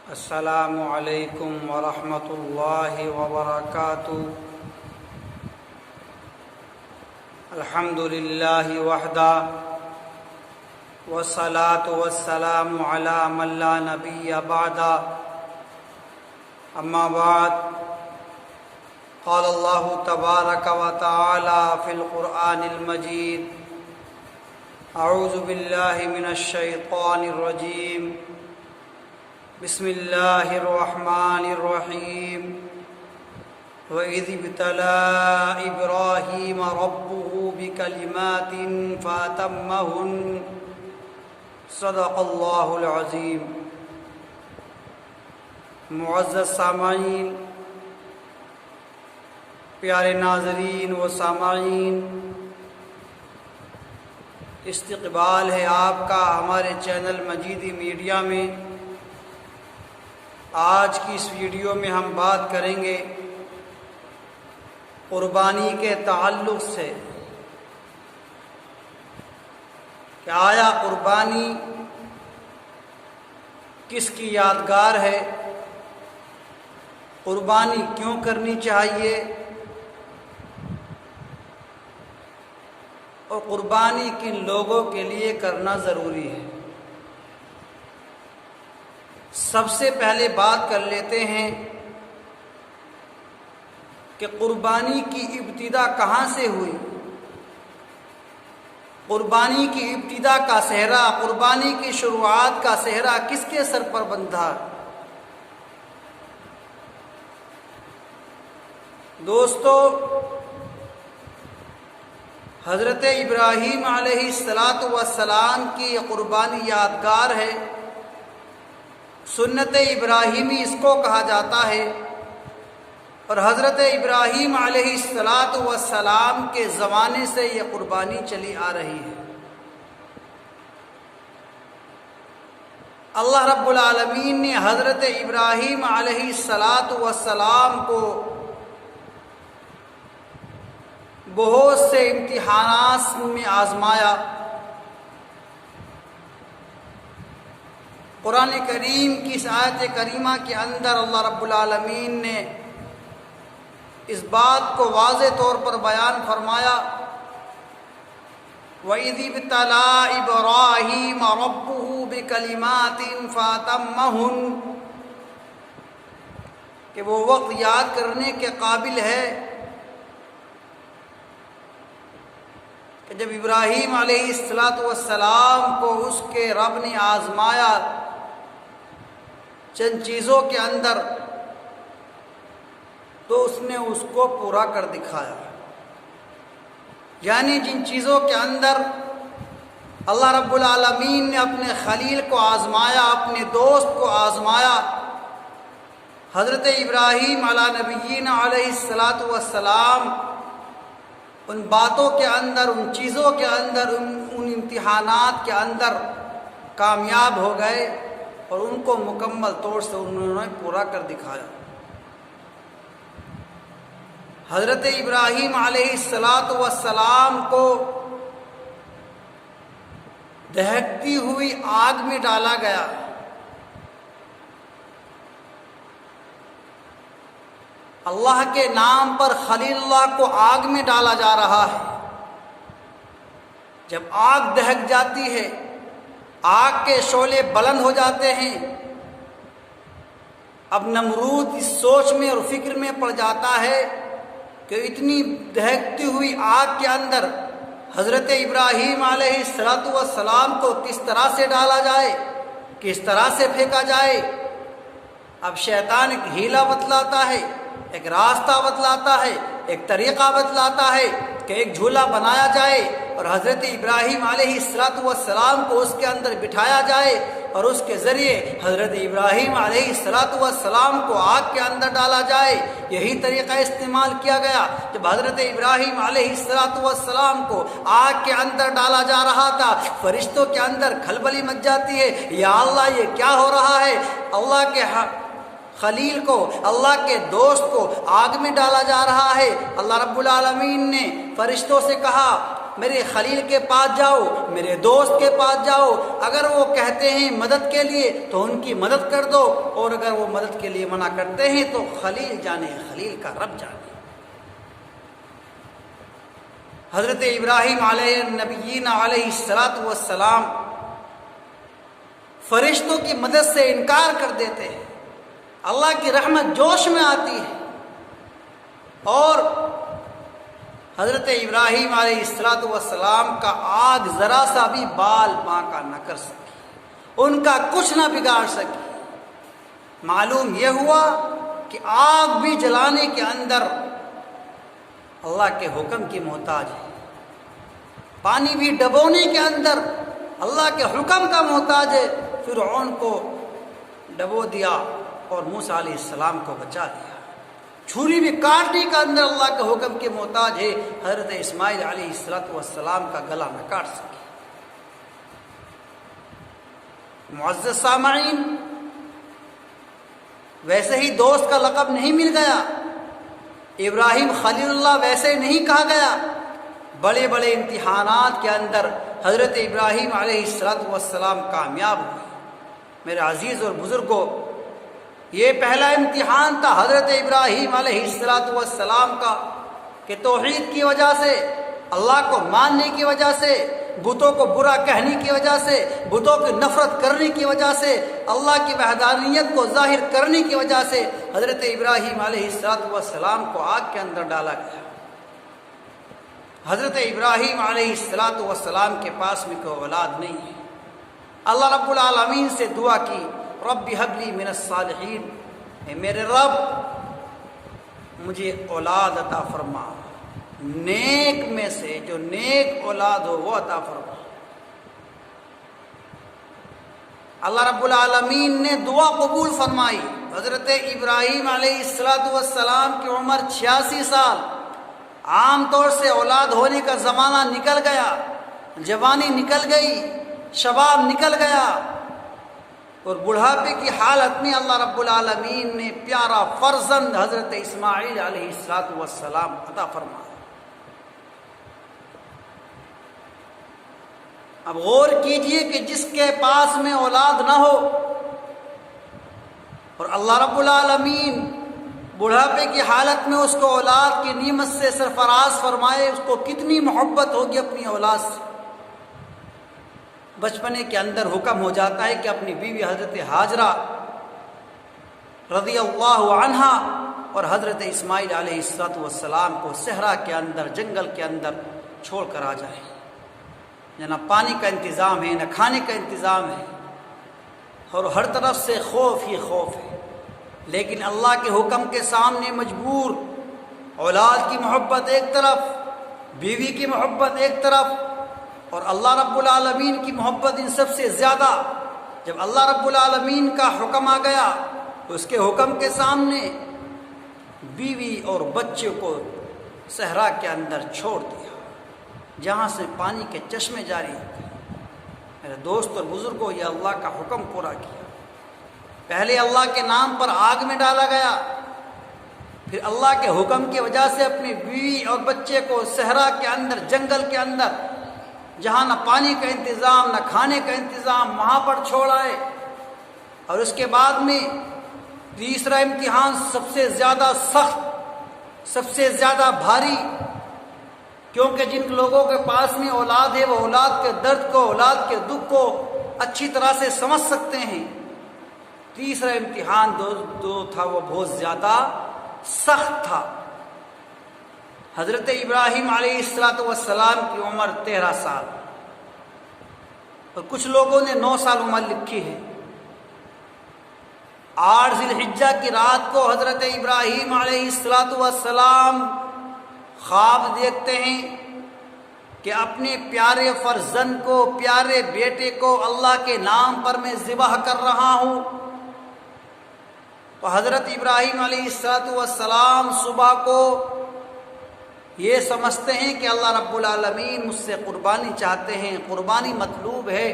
السلام علیکم ورحمۃ اللہ وبرکاتہ۔ الحمد للہ وحدہ والصلاة والسلام علی من لا نبی بعدہ، اما بعد، قال اللہ تبارک و تعالی فی القرآن المجید: اعوذ باللہ من الشیطان الرجیم، بسم اللہ الرحمن الرحیم۔ وَإِذِ ابْتَلَىٰ إِبْرَاهِيمَ رَبُّهُ بِكَلِمَاتٍ فَأَتَمَّهُنَّ صدق اللہ العظیم۔ معزز سامعین، پیارے ناظرین و سامعین، استقبال ہے آپ کا ہمارے چینل مجیدی میڈیا میں۔ آج کی اس ویڈیو میں ہم بات کریں گے قربانی کے تعلق سے کہ آیا قربانی کس کی یادگار ہے، قربانی کیوں کرنی چاہیے، اور قربانی کن لوگوں کے لیے کرنا ضروری ہے۔ سب سے پہلے بات کر لیتے ہیں کہ قربانی کی ابتدا کہاں سے ہوئی۔ قربانی کی ابتدا کا صحرا، قربانی کی شروعات کا صحرا کس کے سر پر بندھا؟ دوستو، حضرت ابراہیم علیہ السلام کی یہ قربانی یادگار ہے۔ سنت ابراہیمی اس کو کہا جاتا ہے، اور حضرت ابراہیم علیہ السلام کے زمانے سے یہ قربانی چلی آ رہی ہے۔ اللہ رب العالمین نے حضرت ابراہیم علیہ السلام کو بہت سے امتحانات میں آزمایا۔ قرآن کریم کی اس آیت کریمہ کے اندر اللہ رب العالمین نے اس بات کو واضح طور پر بیان فرمایا: وَإِذِ ابْتَلَىٰ إِبْرَاهِيمَ رَبُّهُ بِكَلِمَاتٍ فَأَتَمَّهُنَّ، کہ وہ وقت یاد کرنے کے قابل ہے کہ جب ابراہیم علیہ السلام کو اس کے رب نے آزمایا چند چیزوں کے اندر، تو اس نے اس کو پورا کر دکھایا۔ یعنی جن چیزوں کے اندر اللہ رب العالمین نے اپنے خلیل کو آزمایا، اپنے دوست کو آزمایا، حضرت ابراہیم علیہ نبینا علیہ السلام ان باتوں کے اندر، ان چیزوں کے اندر، ان امتحانات کے اندر کامیاب ہو گئے، اور ان کو مکمل طور سے انہوں نے پورا کر دکھایا۔ حضرت ابراہیم علیہ السلام کو دہکتی ہوئی آگ میں ڈالا گیا۔ اللہ کے نام پر خلیل اللہ کو آگ میں ڈالا جا رہا ہے۔ جب آگ دہک جاتی ہے، آگ کے شعلے بلند ہو جاتے ہیں، اب نمرود اس سوچ میں اور فکر میں پڑ جاتا ہے کہ اتنی دہکتی ہوئی آگ کے اندر حضرت ابراہیم علیہ السلام کو کس طرح سے ڈالا جائے، کس طرح سے پھینکا جائے۔ اب شیطان ایک ہیلا بتلاتا ہے، ایک راستہ بتلاتا ہے، ایک طریقہ بتلاتا ہے کہ ایک جھولا بنایا جائے اور حضرت ابراہیم علیہ السلام کو اس کے اندر بٹھایا جائے، اور اس کے ذریعے حضرت ابراہیم علیہ السلام کو آگ کے اندر ڈالا جائے۔ یہی طریقہ استعمال کیا گیا جب حضرت ابراہیم علیہ السلام کو آگ کے اندر ڈالا جا رہا تھا۔ فرشتوں کے اندر کھلبلی مچ جاتی ہے، یا اللہ یہ کیا ہو رہا ہے؟ اللہ کے خلیل کو، اللہ کے دوست کو آگ میں ڈالا جا رہا ہے۔ اللہ رب العالمین نے فرشتوں سے کہا میرے خلیل کے پاس جاؤ، میرے دوست کے پاس جاؤ، اگر وہ کہتے ہیں مدد کے لیے تو ان کی مدد کر دو، اور اگر وہ مدد کے لیے منع کرتے ہیں تو خلیل جانے، خلیل کا رب جانے۔ حضرت ابراہیم علیہ نبیین علیہ السلام فرشتوں کی مدد سے انکار کر دیتے ہیں، اللہ کی رحمت جوش میں آتی ہے، اور حضرت ابراہیم علیہ السلام کا آگ ذرا سا بھی بال باںکا نہ کر سکی، ان کا کچھ نہ بگاڑ سکی۔ معلوم یہ ہوا کہ آگ بھی جلانے کے اندر اللہ کے حکم کی محتاج ہے، پانی بھی ڈبونے کے اندر اللہ کے حکم کا محتاج ہے۔ فرعون کو ڈبو دیا اور موسیٰ علیہ السلام کو بچا لیا، چھری بھی کاٹنے کا اندر اللہ کے حکم کے محتاج ہے، حضرت اسماعیل علیہ السلام کا گلا نہ کاٹ سکے۔ معزز سامعین، ویسے ہی دوست کا لقب نہیں مل گیا، ابراہیم خلیل اللہ ویسے نہیں کہا گیا، بڑے بڑے امتحانات کے اندر حضرت ابراہیم علیہ السلام کامیاب ہوئے۔ میرے عزیز اور بزرگوں، یہ پہلا امتحان تھا حضرت ابراہیم علیہ السلام کا، کہ توحید کی وجہ سے، اللہ کو ماننے کی وجہ سے، بتوں کو برا کہنے کی وجہ سے، بتوں کی نفرت کرنے کی وجہ سے، اللہ کی وحدانیت کو ظاہر کرنے کی وجہ سے حضرت ابراہیم علیہ السلام کو آگ کے اندر ڈالا گیا۔ حضرت ابراہیم علیہ السلام کے پاس میں کوئی اولاد نہیں ہے، اللہ رب العالمین سے دعا کی، رب هب لی من الصالحین، اے میرے رب مجھے اولاد عطا فرما، نیک میں سے جو نیک اولاد ہو وہ عطا فرما۔ اللہ رب العالمین نے دعا قبول فرمائی۔ حضرت ابراہیم علیہ السلام کی عمر 86 سال، عام طور سے اولاد ہونے کا زمانہ نکل گیا، جوانی نکل گئی، شباب نکل گیا، اور بڑھاپے کی حالت میں اللہ رب العالمین نے پیارا فرزند حضرت اسماعیل علیہ السلام عطا فرمایا۔ اب غور کیجئے کہ جس کے پاس میں اولاد نہ ہو اور اللہ رب العالمین بڑھاپے کی حالت میں اس کو اولاد کی نعمت سے سرفراز فرمائے، اس کو کتنی محبت ہوگی اپنی اولاد سے۔ بچپنے کے اندر حکم ہو جاتا ہے کہ اپنی بیوی حضرت ہاجرہ رضی اللہ عنہا اور حضرت اسماعیل علیہ السلام کو صحرا کے اندر، جنگل کے اندر چھوڑ کر آ جائیں۔ نہ پانی کا انتظام ہے، نہ کھانے کا انتظام ہے، اور ہر طرف سے خوف ہی خوف ہے، لیکن اللہ کے حکم کے سامنے مجبور، اولاد کی محبت ایک طرف، بیوی کی محبت ایک طرف، اور اللہ رب العالمین کی محبت ان سب سے زیادہ۔ جب اللہ رب العالمین کا حکم آ گیا، اس کے حکم کے سامنے بیوی اور بچے کو صحرا کے اندر چھوڑ دیا، جہاں سے پانی کے چشمے جاری ہوتے ہیں۔ میرے دوست اور بزرگوں، یہ اللہ کا حکم پورا کیا۔ پہلے اللہ کے نام پر آگ میں ڈالا گیا، پھر اللہ کے حکم کی وجہ سے اپنی بیوی اور بچے کو صحرا کے اندر، جنگل کے اندر، جہاں نہ پانی کا انتظام نہ کھانے کا انتظام، وہاں پر چھوڑ آئے۔ اور اس کے بعد میں تیسرا امتحان سب سے زیادہ سخت، سب سے زیادہ بھاری، کیونکہ جن لوگوں کے پاس میں اولاد ہے وہ اولاد کے درد کو، اولاد کے دکھ کو اچھی طرح سے سمجھ سکتے ہیں۔ تیسرا امتحان جو تھا وہ بہت زیادہ سخت تھا۔ حضرت ابراہیم علیہ السلام کی عمر 13 سال، اور کچھ لوگوں نے 9 سال عمر لکھی ہے۔ 8 ذی الحجہ کی رات کو حضرت ابراہیم علیہ السلام خواب دیکھتے ہیں کہ اپنے پیارے فرزند کو، پیارے بیٹے کو اللہ کے نام پر میں ذبح کر رہا ہوں۔ تو حضرت ابراہیم علیہ السلام صبح کو یہ سمجھتے ہیں کہ اللہ رب العالمین مجھ سے قربانی چاہتے ہیں، قربانی مطلوب ہے،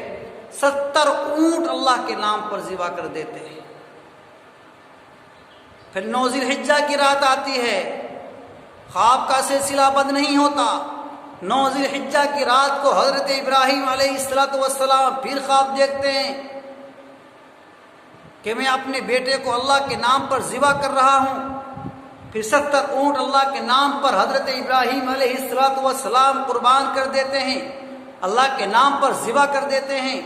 70 اونٹ اللہ کے نام پر ذبح کر دیتے ہیں۔ پھر 9 ذی الحجہ کی رات آتی ہے، خواب کا سلسلہ بند نہیں ہوتا، 9 ذی الحجہ کی رات کو حضرت ابراہیم علیہ السلام پھر خواب دیکھتے ہیں کہ میں اپنے بیٹے کو اللہ کے نام پر ذبح کر رہا ہوں۔ پھر 70 اونٹ اللہ کے نام پر حضرت ابراہیم علیہ السلام قربان کر دیتے ہیں، اللہ کے نام پر ذبح کر دیتے ہیں۔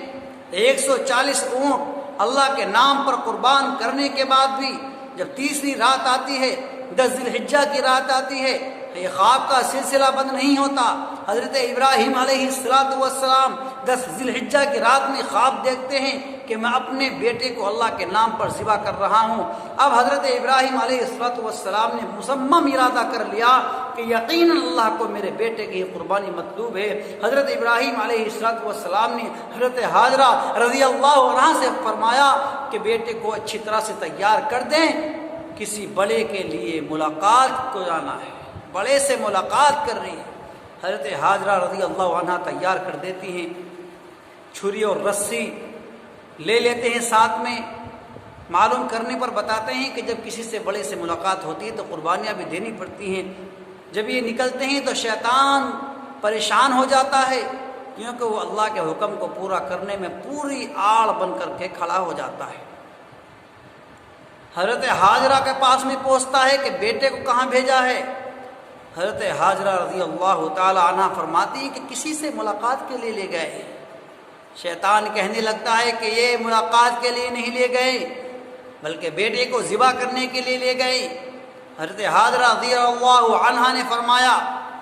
140 اونٹ اللہ کے نام پر قربان کرنے کے بعد بھی جب تیسری رات آتی ہے، 10 ذی الحجہ کی رات آتی ہے، یہ خواب کا سلسلہ بند نہیں ہوتا۔ حضرت ابراہیم علیہ السلام 10 ذی الحجہ کی رات میں خواب دیکھتے ہیں کہ میں اپنے بیٹے کو اللہ کے نام پر ذبح کر رہا ہوں۔ اب حضرت ابراہیم علیہ السلام نے مصمم ارادہ کر لیا کہ یقیناً اللہ کو میرے بیٹے کی قربانی مطلوب ہے۔ حضرت ابراہیم علیہ السلام نے حضرت حاجرہ رضی اللہ عنہا سے فرمایا کہ بیٹے کو اچھی طرح سے تیار کر دیں، کسی بڑے کے لیے ملاقات کو جانا ہے، بڑے سے ملاقات کر رہی ہے۔ حضرت حاجرہ رضی اللہ عنہا تیار کر دیتی ہیں، چھری اور رسی لے لیتے ہیں ساتھ میں۔ معلوم کرنے پر بتاتے ہیں کہ جب کسی سے بڑے سے ملاقات ہوتی ہے تو قربانیاں بھی دینی پڑتی ہیں۔ جب یہ نکلتے ہیں تو شیطان پریشان ہو جاتا ہے، کیونکہ وہ اللہ کے حکم کو پورا کرنے میں پوری آڑ بن کر کے کھڑا ہو جاتا ہے۔ حضرت حاجرہ کے پاس میں پہنچتا ہے کہ بیٹے کو کہاں بھیجا ہے۔ حضرت حاجرہ رضی اللہ تعالی عنہ فرماتی ہیں کہ کسی سے ملاقات کے لیے لے گئے۔ شیطان کہنے لگتا ہے کہ یہ ملاقات کے لیے نہیں لے گئے بلکہ بیٹے کو ذبح کرنے کے لیے لے گئے۔ حضرت حاجرہ رضی اللہ عنہا نے فرمایا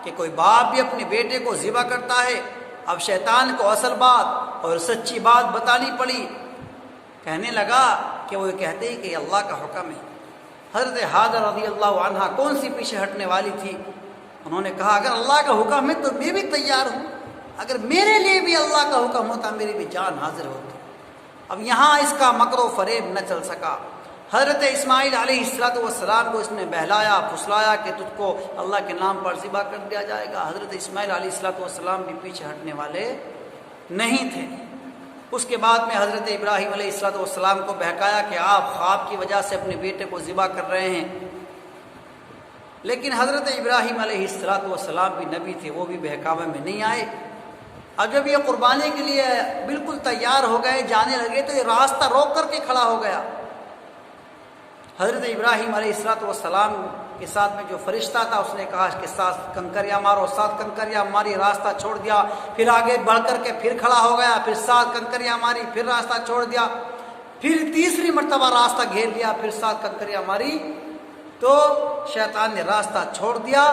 کہ کوئی باپ بھی اپنے بیٹے کو ذبح کرتا ہے۔ اب شیطان کو اصل بات اور سچی بات بتانی پڑی۔ کہنے لگا کہ وہ کہتے ہیں کہ یہ اللہ کا حکم ہے۔ حضرت حاجرہ رضی اللہ عنہا کون سی پیچھے ہٹنے والی تھی؟ انہوں نے کہا اگر اللہ کا حکم ہے تو میں بھی تیار ہوں، اگر میرے لیے بھی اللہ کا حکم ہوتا میری بھی جان حاضر ہوتی۔ اب یہاں اس کا مکر و فریب نہ چل سکا۔ حضرت اسماعیل علیہ السلام کو اس نے بہلایا پھسلایا کہ تجھ کو اللہ کے نام پر ذبح کر دیا جائے گا۔ حضرت اسماعیل علیہ السلام بھی پیچھے ہٹنے والے نہیں تھے۔ اس کے بعد میں حضرت ابراہیم علیہ السلام کو بہکایا کہ آپ خواب کی وجہ سے اپنے بیٹے کو ذبح کر رہے ہیں، لیکن حضرت ابراہیم علیہ السلام بھی نبی تھے، وہ بھی بہکاوے میں نہیں آئے۔ اب جب یہ قربانی کے لیے بالکل تیار ہو گئے، جانے لگے، تو یہ راستہ روک کر کے کھڑا ہو گیا۔ حضرت ابراہیم علیہ السلام کے ساتھ میں جو فرشتہ تھا اس نے کہا کہ 7 کنکریاں مارو، 7 کنکریاں ماری، راستہ چھوڑ دیا۔ پھر آگے بڑھ کر کے پھر کھڑا ہو گیا، پھر 7 کنکریاں ماری، پھر راستہ چھوڑ دیا۔ پھر تیسری مرتبہ راستہ گھیر لیا، پھر 7 کنکریاں ماری تو شیطان نے راستہ چھوڑ دیا۔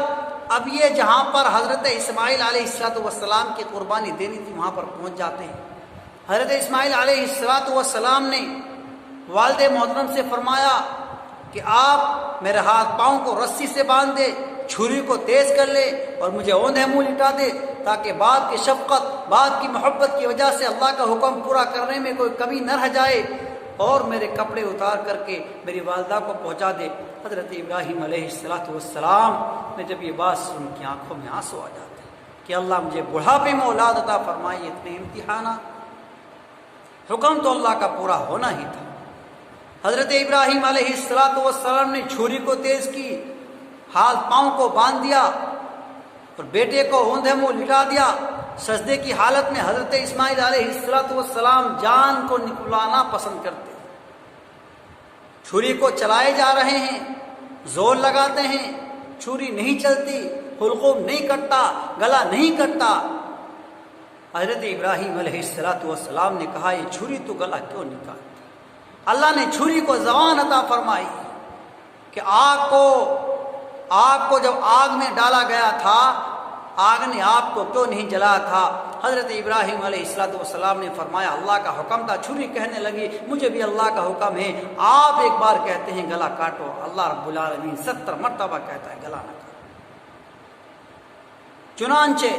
اب یہ جہاں پر حضرت اسماعیل علیہ السلام کی قربانی دینی تھی وہاں پر پہنچ جاتے ہیں۔ حضرت اسماعیل علیہ السلام نے والد محترم سے فرمایا کہ آپ میرے ہاتھ پاؤں کو رسی سے باندھ دے، چھری کو تیز کر لے اور مجھے اوندھے منہ لٹا دے، تاکہ بعد کی شفقت، بعد کی محبت کی وجہ سے اللہ کا حکم پورا کرنے میں کوئی کمی نہ رہ جائے، اور میرے کپڑے اتار کر کے میری والدہ کو پہنچا دے۔ حضرت ابراہیم علیہ السلام نے جب یہ بات سن کی آنکھوں میں آنسو آ جاتے کہ اللہ مجھے بڑھاپے میں اولاد عطا فرمائی، اتنے امتحانات، حکم تو اللہ کا پورا ہونا ہی تھا۔ حضرت ابراہیم علیہ السلام نے چھری کو تیز کی، ہاتھ پاؤں کو باندھ دیا اور بیٹے کو اوندھے منہ لٹا دیا۔ سجدے کی حالت میں حضرت اسماعیل علیہ السلام جان کو نکلانا پسند کرتے، چھری کو چلائے جا رہے ہیں، زور لگاتے ہیں، چھری نہیں چلتی، حلقوم نہیں کٹتا، گلا نہیں کٹتا۔ حضرت ابراہیم علیہ السلام نے کہا یہ چھری تو گلا کیوں نکالتی؟ اللہ نے چھری کو زبان عطا فرمائی کہ آگ کو جب آگ میں ڈالا گیا تھا، آگ نے آپ کو کیوں نہیں جلایا تھا؟ حضرت ابراہیم علیہ السلام نے فرمایا اللہ کا حکم تھا۔ چھری کہنے لگی مجھے بھی اللہ کا حکم ہے، آپ ایک بار کہتے ہیں گلا کاٹو، اللہ رب العالمین 70 مرتبہ کہتا ہے گلا نہ کاٹو۔ چنانچہ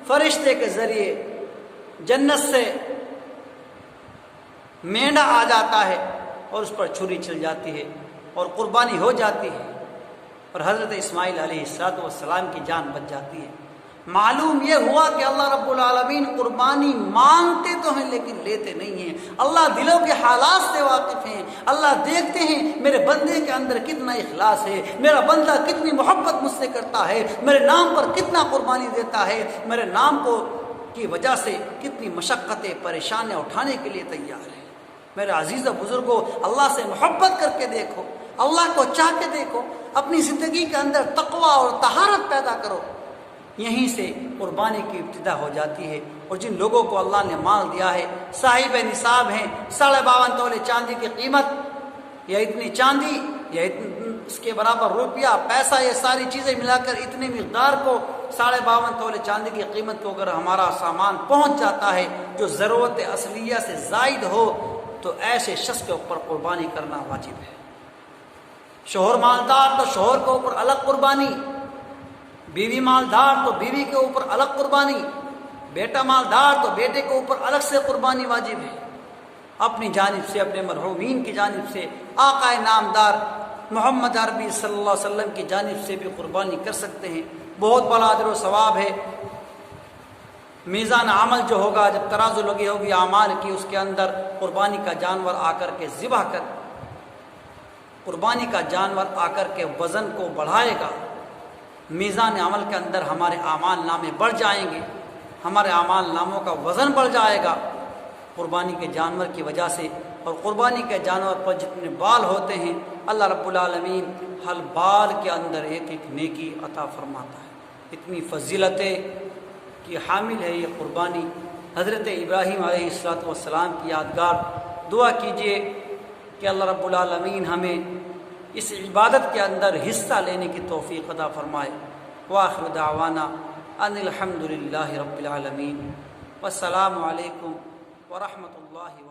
فرشتے کے ذریعے جنت سے مینڈا آ جاتا ہے اور اس پر چھری چل جاتی ہے اور قربانی ہو جاتی ہے، اور حضرت اسماعیل علیہ السلام کی جان بچ جاتی ہے۔ معلوم یہ ہوا کہ اللہ رب العالمین قربانی مانگتے تو ہیں لیکن لیتے نہیں ہیں۔ اللہ دلوں کے حالات سے واقف ہیں، اللہ دیکھتے ہیں میرے بندے کے اندر کتنا اخلاص ہے، میرا بندہ کتنی محبت مجھ سے کرتا ہے، میرے نام پر کتنا قربانی دیتا ہے، میرے نام کو کی وجہ سے کتنی مشقتیں پریشانیاں اٹھانے کے لیے تیار ہے۔ میرے عزیز و بزرگوں، اللہ سے محبت کر کے دیکھو، اللہ کو چاہ کے دیکھو، اپنی زندگی کے اندر تقوی اور طہارت پیدا کرو، یہیں سے قربانی کی ابتدا ہو جاتی ہے۔ اور جن لوگوں کو اللہ نے مال دیا ہے، صاحب نصاب ہیں، 52.5 تولے چاندی کی قیمت، یا اتنی چاندی یا اس کے برابر روپیہ پیسہ، یہ ساری چیزیں ملا کر اتنی مقدار کو 52.5 تولے چاندی کی قیمت کو اگر ہمارا سامان پہنچ جاتا ہے جو ضرورت اصلیہ سے زائد ہو، تو ایسے شخص کے اوپر قربانی کرنا واجب ہے۔ شوہر مالدار تو شوہر کے اوپر الگ قربانی، بیوی مالدار تو بیوی کے اوپر الگ قربانی، بیٹا مالدار تو بیٹے کے اوپر الگ سے قربانی واجب ہے۔ اپنی جانب سے، اپنے مرحومین کی جانب سے، آقا نامدار محمد عربی صلی اللہ علیہ وسلم کی جانب سے بھی قربانی کر سکتے ہیں، بہت بڑا اجر و ثواب ہے۔ میزان عمل جو ہوگا، جب ترازو لگی ہوگی اعمال کی، اس کے اندر قربانی کا جانور آ کر کے ذبح کر، قربانی کا جانور آ کر کے وزن کو بڑھائے گا، میزان عمل کے اندر ہمارے اعمال نامے بڑھ جائیں گے، ہمارے اعمال ناموں کا وزن بڑھ جائے گا قربانی کے جانور کی وجہ سے۔ اور قربانی کے جانور پر جتنے بال ہوتے ہیں، اللہ رب العالمین ہر بال کے اندر ایک ایک نیکی عطا فرماتا ہے۔ اتنی فضیلتیں کی حامل ہے یہ قربانی۔ حضرت ابراہیم علیہ السلام کی یادگار، دعا کیجئے کہ اللہ رب العالمین ہمیں اس عبادت کے اندر حصہ لینے کی توفیق عطا فرمائے۔ وآخر دعوانا ان الحمد للہ رب العالمین، والسلام علیکم ورحمۃ اللہ